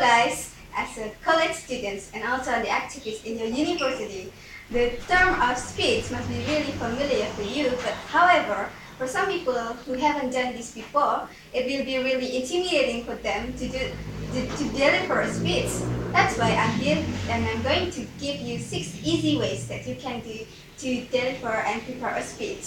guys, as a college students and also the activists in your university, the term of speech must be really familiar for you, but however, for some people who haven't done this before, it will be really intimidating for them to deliver a speech. That's why I'm here and I'm going to give you 6 easy ways that you can do to deliver and prepare a speech.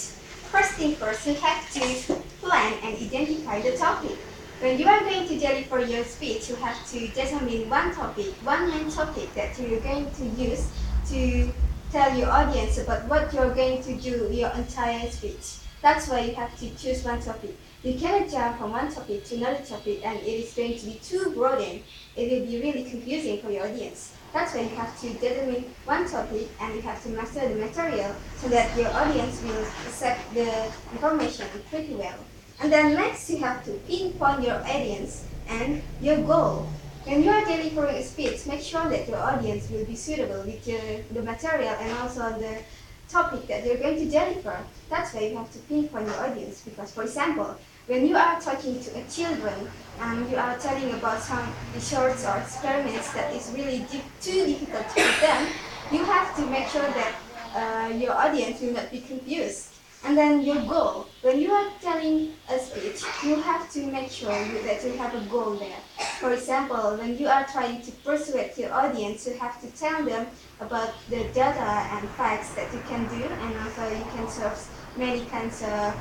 First thing first, you have to plan and identify the topic. When you are going to deliver your speech, you have to determine one main topic that you're going to use to tell your audience about what you're going to do your entire speech. That's why you have to choose one topic. You cannot jump from one topic to another topic and it is going to be too broad and it will be really confusing for your audience. That's why you have to determine one topic and you have to master the material so that your audience will accept the information pretty well. And then next you have to pinpoint your audience and your goal. When you are delivering a speech, make sure that your audience will be suitable with the material and also the topic that you're going to deliver. That's why you have to pinpoint your audience because, for example, when you are talking to a children and you are telling about some research or experiments that is really too difficult for them, you have to make sure that your audience will not be confused. And then your goal. When you are telling a speech, you have to make sure that you have a goal there. For example, when you are trying to persuade your audience, you have to tell them about the data and facts that you can do, and also you can serve many kinds of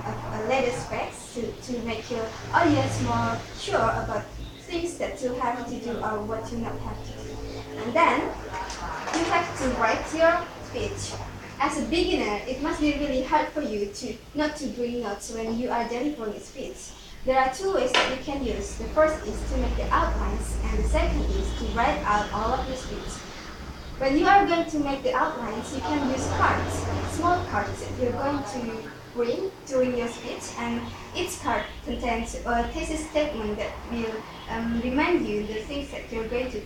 latest facts to make your audience more sure about things that you have to do or what you not have to do. And then you have to write your speech. As a beginner, it must be really hard for you not to bring notes when you are delivering a speech. There are 2 ways that you can use. The first is to make the outlines, and the second is to write out all of your speech. When you are going to make the outlines, you can use cards, small cards that you're going to bring during your speech, and each card contains a thesis statement that will remind you the things that you're going to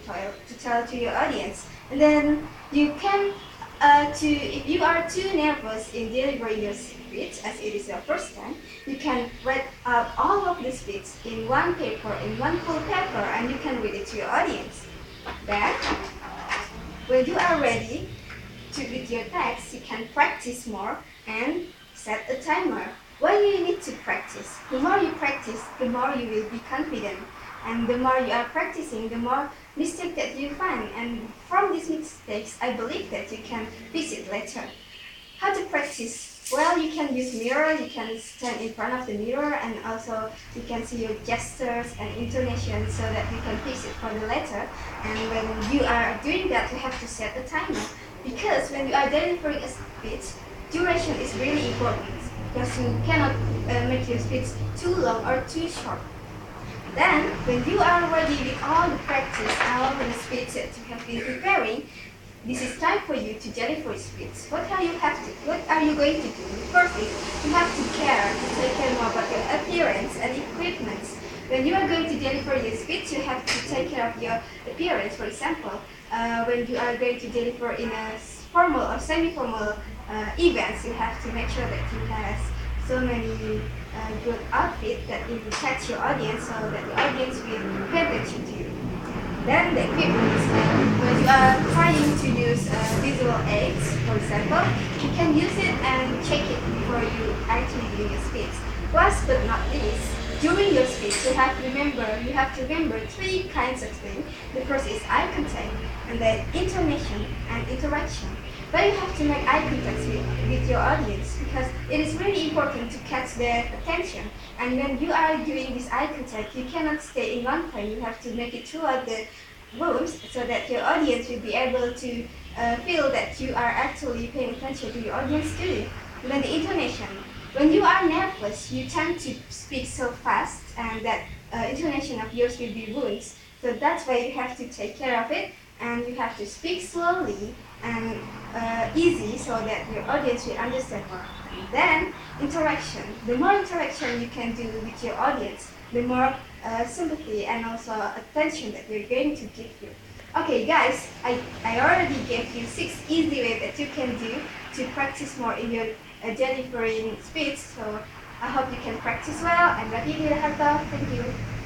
tell to your audience. And then you can if you are too nervous in delivering your speech, as it is your first time, you can write out all of the speech in one paper, in one full paper, and you can read it to your audience. Then, when you are ready with your text, you can practice more and set a timer. Why do you need to practice? The more you practice, the more you will be confident. And the more you are practicing, the more mistakes that you find. And from these mistakes, I believe that you can fix it later. How to practice? Well, you can use mirror, you can stand in front of the mirror, and also you can see your gestures and intonation so that you can fix it for the later. And when you are doing that, you have to set a timer. Because when you are delivering a speech, duration is really important. Because you cannot make your speech too long or too short. Then, when you are ready with all the practice and all the speech that you have been preparing, this is time for you to deliver a speech. What are you going to do? First is, you have to take care more about your appearance and equipment. When you are going to deliver your speech, you have to take care of your appearance. For example, when you are going to deliver in a formal or semi-formal events, you have to make sure that you have so many good outfit that will catch your audience so that the audience will pay attention to you. Then the equipment is when you are trying to use visual aids, for example, you can use it and check it before you actually do your speech. Last but not least, during your speech, you have to remember 3 kinds of things. The first is eye contact, and then intonation and interaction. But you have to make eye contact with your audience because it is really important to catch their attention. And when you are doing this eye contact, you cannot stay in one point. You have to make it throughout the rooms so that your audience will be able to feel that you are actually paying attention to your audience too. And then the intonation. When you are nervous, you tend to speak so fast and that intonation of yours will be ruined. So that's why you have to take care of it and you have to speak slowly and easy so that your audience will understand more. And then interaction. The more interaction you can do with your audience, the more sympathy and also attention that you're going to give you. Okay guys, I already gave you 6 easy ways that you can do to practice more in your delivering speech. So I hope you can practice well. I'm Ratih. Thank you.